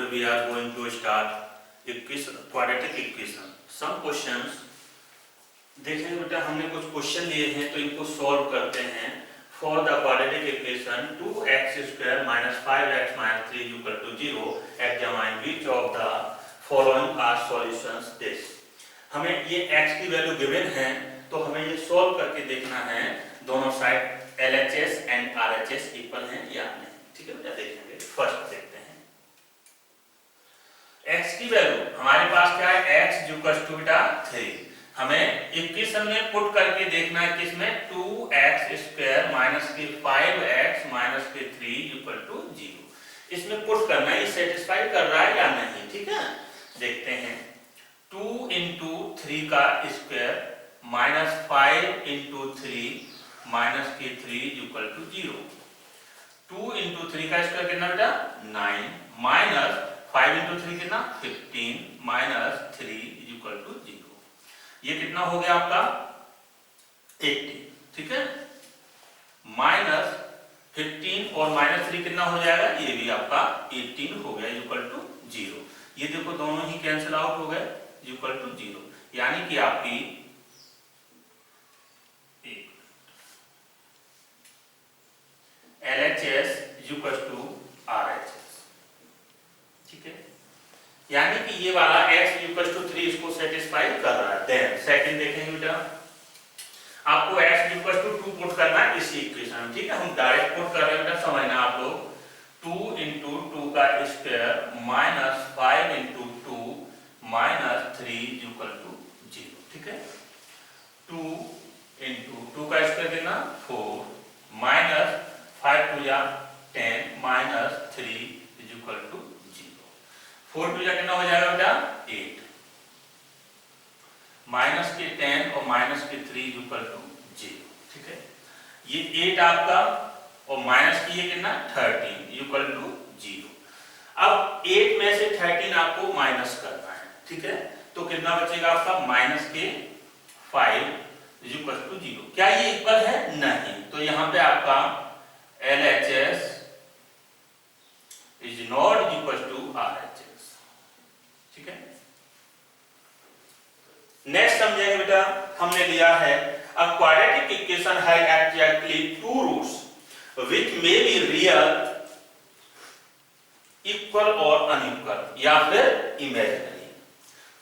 today we are going to start quadratic equation. Some questions देखेंगे बेटा, हमने कुछ क्वेश्चन लिए हैं तो इनको सॉल्व करते हैं. For the quadratic equation 2x square minus 5x minus 3 equal to 0, examine which of the following are solutions this. हमें ये x की वैल्यू गिवन है तो हमें ये सॉल्व करके देखना है दोनों side LHS and RHS equal हैं या नहीं. ठीक है बेटा, देखेंगे. फर्स्ट देखते हैं x की वैल्यू हमारे पास क्या है, x इक्वल टू बेटा 3. हमें इक्वेशन में पुट करके देखना है किसमें, 2x स्क्वायर माइनस के 5x माइनस के 3 इक्वल टू 0. इसमें पुट करना है, ये सेटिस्फाई कर रहा है या नहीं. ठीक है, देखते हैं. 2 इंटू 3 का स्क्वायर माइनस 5 इंटू 3 माइनस के 3 इक्वल टू 0. 2 इंटू 3 का स्क्वायर कितना बेटा 9 माइनस 5 इंटू 3 कितना 15 माइनस 3 इक्वल टू 0. ये कितना हो गया आपका 80. ठीक है, माइनस 15 और माइनस 3 कितना हो जाएगा, ये भी आपका 18 हो गया इक्वल टू 0. ये देखो दोनों ही कैंसिल आउट हो गए इक्वल टू 0. यानी कि आपकी LHS इक्वल टू RHS. ठीक है, यानी कि ये वाला x इक्वल टू 3 इसको सेटिस्फाई कर रहा है. देन सेकंड देखेंगे बेटा, आपको x इक्वल टू 2 पुट करना है इसी इक्वेशन में. ठीक है, हम डायरेक्ट पुट कर रहे हैं बेटा, समझना आप लोग. 2 इंटू 2 का square minus 5 into 2 minus 3 equal to 0. ठीक है, 2 इंटू 2 का स्क्वायर कितना 4 माइनस 5 टू या 10 माइनस 3 इक्वल टू 4 टू जा कितना हो जाएगा बेटा 8 माइनस के 10 और माइनस के 3 इक्वल टू 0. ठीक है, ये 8 आपका और माइनस की ये कितना 13 इक्वल टू 0. अब 8 में से 13 आपको माइनस करना है. ठीक है, तो कितना बचेगा आपका माइनस के 5 इक्वल टू 0. क्या ये इक्वल है, नहीं. तो यहां पे आपका LHS is not equal to RHS. ठीक है, नेक्स्ट समझेंगे बेटा. हमने लिया है a quadratic equation has exactly two roots which may be real, equal और unequal या फिर imaginary.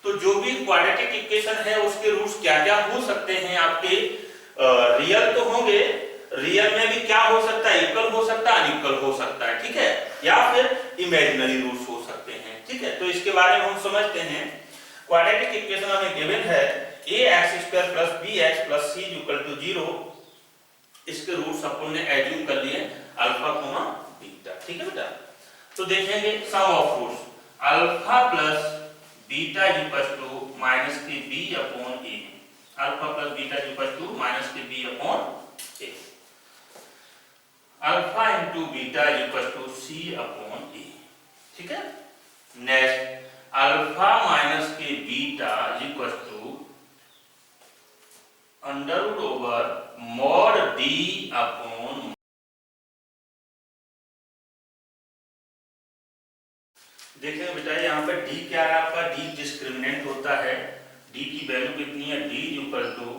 तो जो भी क्वाड्रेटिक इक्वेशन है उसके रूट्स क्या क्या हो सकते हैं आपके, रियल तो होंगे, रियल में भी क्या हो सकता है, इक्वल हो सकता है, अनइक्वल हो सकता है. ठीक है, या फिर इमेजिनरी रूट्स हो सकते हैं. ठीक है, तो इसके बारे में हम समझते हैं. क्वाड्रेटिक इक्वेशन हमें गिवन है ax square plus bx plus c equal to 0. इसके रूट्स अपन ने एज्यूम कर लिए अल्फा कोमा बीटा. ठीक है बेटा, तो देखेंगे sum of roots. Alpha plus beta equal to minus के b upon a. Alpha plus beta equal to minus के b upon a. Alpha into beta equal to c upon a. ठीक है, next alpha minus के beta equal to under root over mod d upon. देखिए बेटा, यहाँ पे d क्या है आपका, d डिस्क्रिमिनेंट होता है. d की वैल्यू कितनी है, d equal to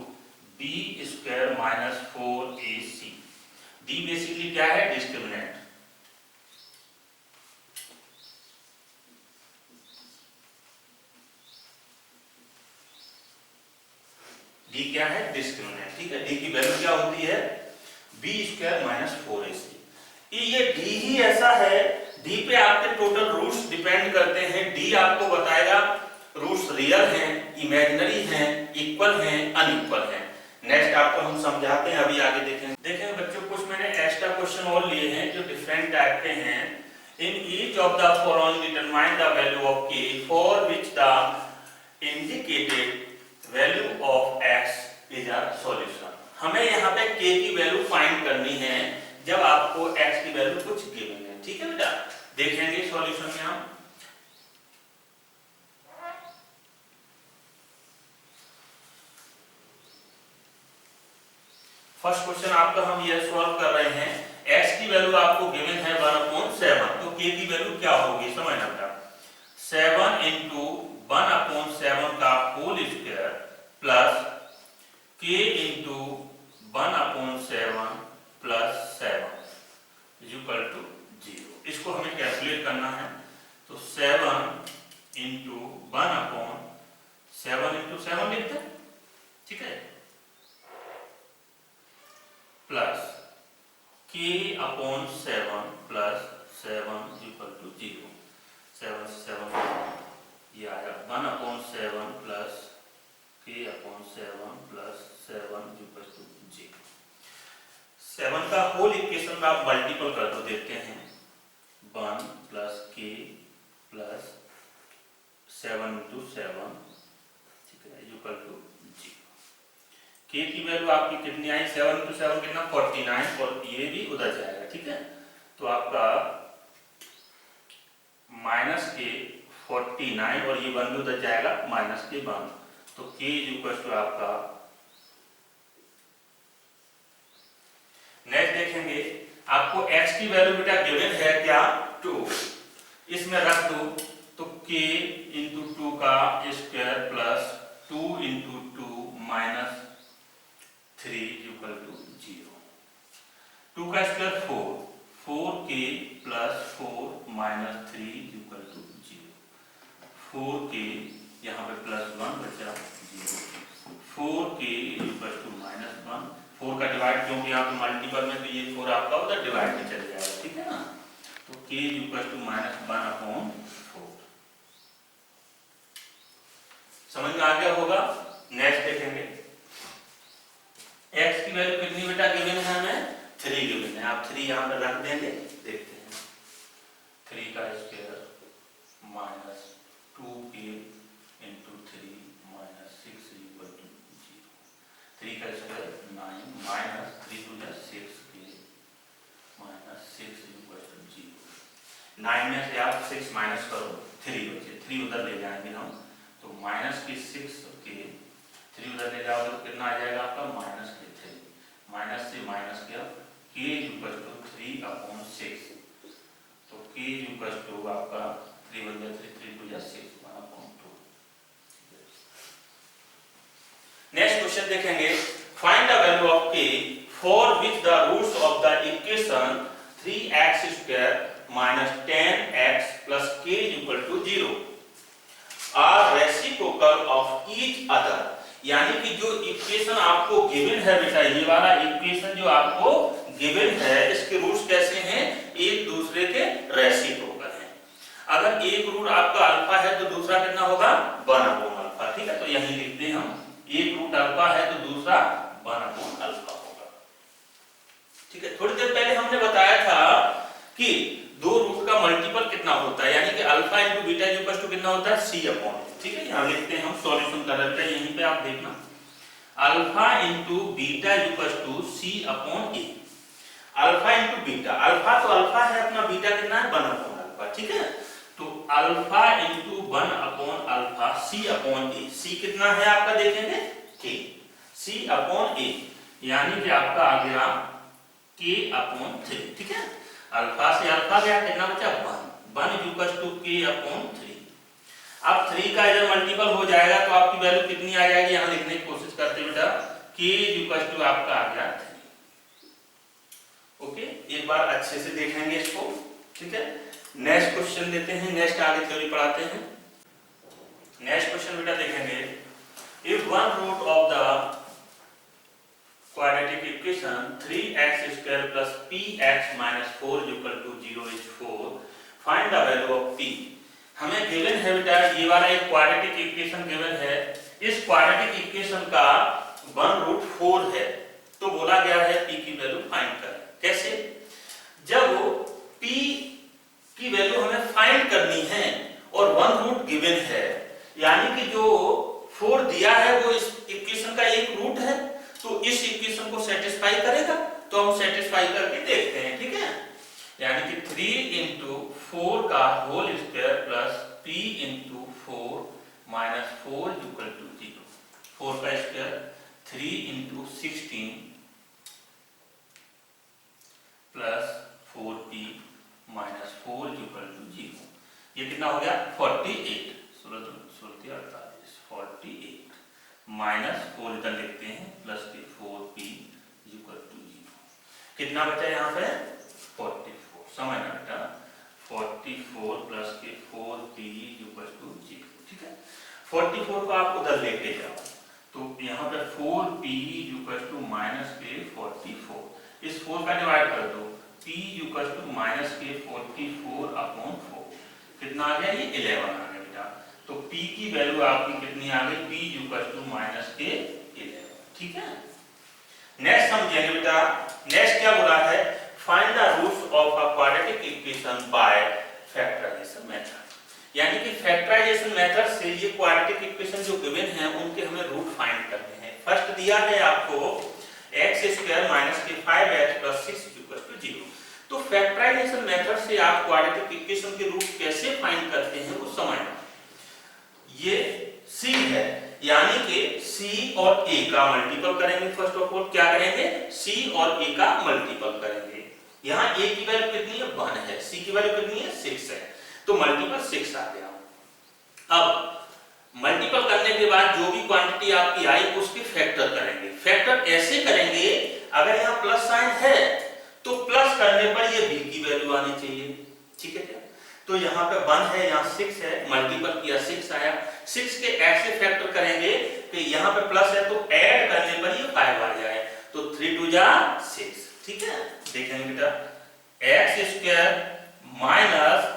b square minus 4ac. d basically क्या है, डिस्क्रिमिनेंट. d क्या है, डिस्क्रिमिनेंट. ठीक है, d की वैल्यू क्या होती है, b स्क्वायर माइनस 4ac. ये d ही ऐसा है, d पे आपके टोटल रूट्स डिपेंड करते हैं. d आपको बताएगा रूट्स रियल हैं, इमेजिनरी हैं, इक्वल हैं, अनइक्वल हैं. नेक्स्ट आपको हम समझाते हैं, अभी आगे देखेंगे. देखें बच्चों, कुछ मैंने एक्स्ट्रा क्वेश्चन और लिए हैं जो डिफरेंट टाइप के हैं. In each of the following determine the value of k for which the indicated value of x is a solution. हमें यहाँ पे k की वैल्यू फाइंड करनी है जब आपको x की वैल्यू कुछ गिवन है. ठीक है बेटा, देखेंगे सॉल्यूशन में हम. फर्स्ट क्वेश्चन आपका हम ये सॉल्व कर रहे हैं. x की वैल्यू आपको गिवन है 1/7. तो k की वैल्यू क्या होगी, समझना बेटा. करना है तो 7 इंटू 1 अपॉन 7 इंटू 7 लिखते हैं, ठीक है, plus k upon 7 plus 7 equal to 0। 7 से 7 ये आया 1 upon 7 plus k upon 7 plus 7 equal to 0। 7 का होल इक्वेशन में आप मल्टीपल कर दो, देखते हैं 1 प्लस k प्लस 7 इंटू 7, ठीक है, इक्वल टू 0। k की वैल्यू आपकी कितनी आई, 7 इंटू 7 कितना 49, और ये भी उधर जाएगा, ठीक है, तो आपका माइनस के 49 और ये 1 भी उधर जाएगा माइनस के 1, तो k इक्वल टू आपका, नेक्स्ट देखेंगे आपको x की वैल्यू बेटा गिवन है क्या 2, इसमें रख दो तो k इंटू 2 का square plus 2 into 2 minus 3 equal to 0। 2 का square 4, 4k plus 4 minus 3 equal to 0। 4k यहाँ पे प्लस 1 बचा 0, 4k इक्वल टू माइनस 1। 4 का डिवाइड क्योंकि यहाँ पे मल्टीपल में, तो ये 4 आपका उधर डिवाइड में चले जाएगा, ठीक है ना, तो k equal to minus 1 upon 4। समझ में आ गया होगा। नेक्स्ट देखेंगे x की वैल्यू कितनी बेटा गिवन है हमें 3 गिवन है, आप 3 यहाँ पे रख देंगे, देखते हैं 3 का square minus 2k into 3 minus 6 equal to 0। 3 का square 9 minus 3 to 6k minus 6 equal to 0। 9 में से आप 6 माइनस करो 3 बचे, 3 उधर ले जाएंगे हम, तो माइनस की 6k 3 उधर ले जाओगे तो कितना आ जाएगा आपका माइनस के 3, माइनस से माइनस किया k इक्वल टू 3 अपॉन 6, तो k इक्वल टू आपका 3 1 3 3 टू 6 1 अपॉन 2। नेक्स्ट क्वेश्चन देखेंगे find the value of k for which the roots of the equation 3x square minus 10x plus k equal to 0 are reciprocal of each other, यानी कि जो equation आपको given है बेटा, ये वाला equation जो आपको गिवन है इसके रूट्स कैसे हैं, एक दूसरे के रेसिप्रोकल हैं। अगर एक रूट आपका अल्फा है तो दूसरा कितना होगा 1 अपॉन अल्फा, ठीक है, तो यही लिखते हैं हम, एक रूट अल्फा है तो दूसरा 1 अपॉन अल्फा होगा, ठीक है। थोड़ी देर पहले हमने बताया था कि दो रूट का मल्टीपल कितना होता है, यानी कि alpha into beta equal to कितना होता है c अपॉन, ठीक है, यहाँ लिखते हैं हम सॉल्यूशन कर रहे हैं, यहीं पे आप देखना alpha into beta equal to c upon a। Alpha into beta, alpha तो अल्फा है अपना, बीटा कितना है 1 अपॉन अल्फा, ठीक है, तो alpha into 1 upon alpha c upon a, c कितना है आपका देखेंगे k, c अपॉन a, यानी कि आपका आ गया k अपॉन 3, ठीक है, अल्फा से अल्फा गया कितना बचा 1 इक्वल टू k अपॉन 3। अब 3 का इधर मल्टीपल हो जाएगा तो आपकी वैल्यू कितनी आ जाएगी, यहाँ लिखने की कोशिश करते बेटा, k इक्वल टू आपका आ गया 3। ओके, एक बार अच्छे से देखेंगे इसको, ठीक है। नेक्स्ट क्वेश्चन देते हैं, नेक्स्ट आगे थ्योरी पढ़ाते हैं। नेक्स्ट क्वेश्चन बेटा देखेंगे if one root of the quadratic equation 3x square plus px minus 4 equal to 0 is 4, find the value of p। हमें गिवन है बेटा ये वाला एक क्वाड्रेटिक इक्वेशन गिवन है, इस क्वाड्रेटिक इक्वेशन का 1 रूट 4 है, तो बोला गया है p की वैल्यू फाइंड कर। कैसे, जब p की वैल्यू हमें फाइंड करनी है और 1 रूट गिवन है, यानी कि जो 4 दिया है वो इस इक्वेशन का एक रूट है, तो इस इक्वेशन को सेटिस्फाई करेगा, तो हम सेटिस्फाई करके देखते हैं, ठीक है, यानी कि 3 इंटू 4 का whole square plus p into 4 minus 4 equal to 0। 4 का square 3 into 16 plus 4p minus 4 equal to 0, ये कितना हो गया 48, 48 माइनस 4 इधर लिखते हैं प्लस के 4p इक्वल टू 0, कितना बचा यहाँ पे 44। समझना बेटा 44 प्लस के 4p इक्वल टू 0। ठीक है, 44 को आप उधर लेके जाओ तो यहाँ पे 4p इक्वल टू माइनस के 44, इस 4 का डिवाइड कर दो, p इक्वल टू माइनस के 44 अपॉन 4, कितना आ गया, ये 11 आ गया बेटा। तो p की वैल्यू आपकी कितनी आ गई, p इक्वल टू माइनस के 11। ठीक है, नेक्स्ट समझेंगे बेटा। नेक्स्ट क्या बोला है, find the roots of a quadratic equation by factorization method, यानी कि फैक्टराइजेशन मेथड से ये क्वाड्रेटिक इक्वेशन जो गिवन है उनके हमें रूट फाइंड करने हैं। फर्स्ट दिया है आपको x² माइनस के 5x प्लस 6 इक्वल टू 0। तो फैक्टराइजेशन मेथड से आप क्वाड्रेटिक इक्वेशन के रूट कैसे फाइंड करते हैं वो समझना। ये c है, यानी कि c और a का मल्टीपल करेंगे। फर्स्ट ऑफ ऑल क्या करेंगे, c और a का मल्टीपल करेंगे। यहाँ a की वैल्यू कितनी है, 1 है, c की वैल्यू कितनी है, 6 है, तो मल्टीपल 6 आ गया। अब मल्टीपल करने के बाद जो भी क्वांटिटी आपकी आई उसके फैक्टर करेंगे। फैक्टर ऐसे करेंगे, अगर यहाँ प्लस साइन है तो प्लस करने पर ये b की वैल्यू आनी चाहिए। ठीक है क्या, तो यहाँ पे 1 है, यहाँ 6 है, मल्टीपल किया 6 आया। 6 के ऐसे फैक्टर करेंगे कि यहाँ पे प्लस है तो ऐड करने पर ये 5 आ जाए, तो 3 2 जा 6। ठीक है, देखेंगे बेटा, x² माइनस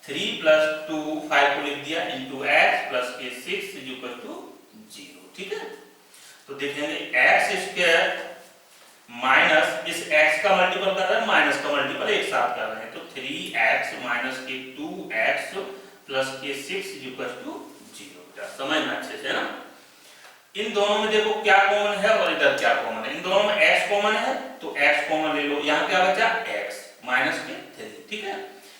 3 प्लस 2, 5 को लिख दिया, इंटू x प्लस के 6 इक्वल टू 0। ठीक है, तो देखेंगे x² माइनस इस x का मल्टीपल कर रहे हैं, माइनस का मल्टीपल एक साथ कर रहे हैं, तो 3x माइनस के 2x प्लस के 6 इक्वल टू 0। समझना अच्छे से ना। इन दोनों में देखो क्या कॉमन है और इधर क्या कॉमन है, इन दोनों में x कॉमन है तो x कॉमन ले लो। यहाँ क्या बचा, x माइनस के 3। ठीक है,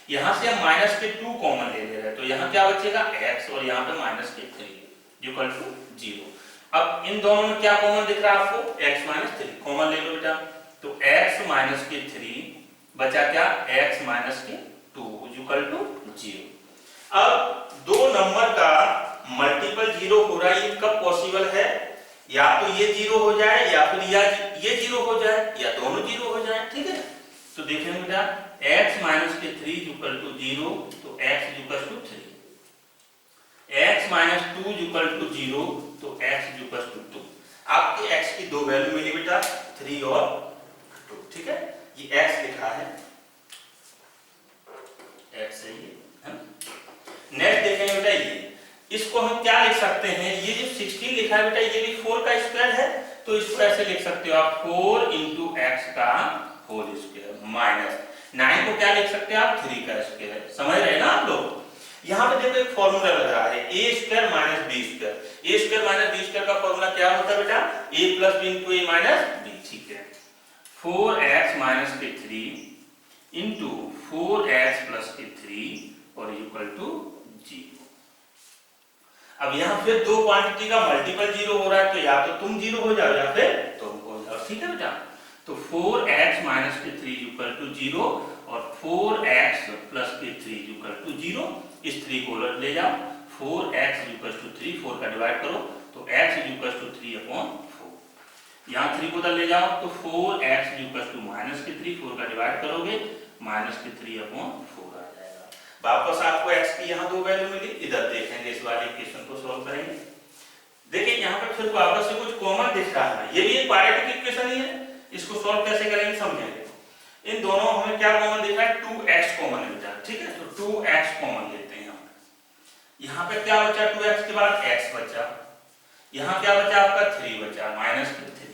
यहाँ से हम माइनस के 2 कॉमन ले रहे हैं, तो यहाँ क्या बचेगा, x, और यहाँ पे माइनस के 3 इक्वल टू 0। अब इन दोनों में क्या कॉमन दिख रहा है आपको, x माइनस 3 कॉमन ले लो बेटा, तो x माइनस के 3 बचा क्या, x माइनस के 2 इक्वल टू 0। अब दो नंबर का मल्टीपल 0 हो रहा है, ये कब पॉसिबल है, या तो ये 0 हो जाए या फिर ये 0 हो जाए या दोनों 0 हो जाए। ठीक है, तो देखेंगे बेटा, x माइनस के 3 इक्वल टू 0, तो x equal to 3, x minus 2 equal to 0, तो x इक्वल टू 2। आपके x की दो वैल्यू मिली बेटा, 3 और 2। ठीक है, ये x लिखा है, x है ये। नेक्स्ट देखेंगे बेटा, ये इसको हम क्या लिख सकते हैं, ये जो 16 लिखा है बेटा, ये भी 4 का स्क्वायर है, तो इसको ऐसे लिख सकते हो आप, 4 इंटू एक्स का होल स्क्वायर माइनस 9 को क्या लिख सकते हैं आप, 3 का स्क्वायर। समझ रहे हैं ना आप लोग। यहाँ पे देखो एक फॉर्मूला लग रहा है, a square minus b square. a square minus b square का फॉर्मूला क्या होता है बेटा, a plus b into a minus b। ठीक है, 4x माइनस के 3 इंटू 4x प्लस के 3 और इक्वल टू 0। अब यहाँ फिर दो क्वांटिटी का मल्टीपल 0 हो रहा है, तो या तो तुम 0 हो जाओ या फिर तुम हो जाओ। ठीक है बेटा, तो 4x माइनस के 3 इक्वल टू 0 और 4x प्लस के 3 इक्वल टू 0। इस 3 को उलट ले जाओ, 4x इक्वल टू 3, 4 का डिवाइड करो तो x इक्वल टू 3 अपॉन 4। यहाँ 3 को उधर ले जाओ तो 4x इक्वल टू माइनस के 3, 4 का डिवाइड करोगे माइनस के 3 अपॉन 4 आ जाएगा। वापस आपको x की यहाँ दो वैल्यू मिली, इधर देखेंगे इस वाले इक्वेशन को सॉल्व करेंगे। देखिए यहाँ पर फिर वापस से कुछ कॉमन दिख रहा है, ये भी एक क्वाड्रेटिक इक्वेशन ही है, इसको सॉल्व कैसे करेंगे समझेंगे। इन दोनों हमें क्या कॉमन दिख रहा है, 2x कॉमन मिलता है। ठीक है, तो 2x कॉमन लेते हैं। यहाँ पे क्या बचा, 2x के बाद x बचा, यहाँ क्या बचा आपका 3 बचा, माइनस 3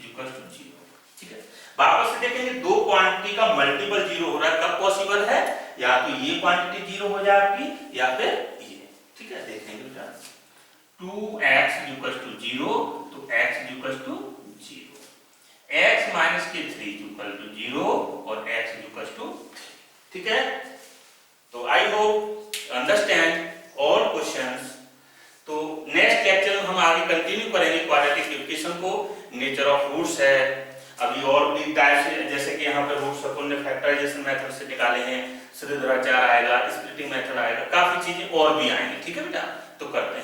इक्वल टू 0। ठीक है, वापस से देखेंगे दो क्वांटिटी का मल्टीपल 0 हो रहा है, कब पॉसिबल है, या तो ये क्वांटिटी 0 हो जाए आपकी या फिर ये। ठीक है, देखेंगे बेटा, 2x इक्वल टू 0, तो x equal to 0, x minus के 3 इक्वल टू 0 और x इक्वल टू 3। ठीक है, तो I hope understand all questions. तो नेक्स्ट लेक्चर में हम आगे कंटिन्यू करेंगे क्वाड्रेटिक इक्वेशन को। नेचर ऑफ रूट्स है, अभी और भी टाइप्स है, जैसे कि यहाँ पे रूट्स अपन ने फैक्टराइजेशन मेथड से निकाले हैं, श्रीधराचार्य आएगा, स्प्लिटिंग मेथड आएगा, काफी चीजें और भी आएंगी। ठीक है बेटा, तो करते हैं।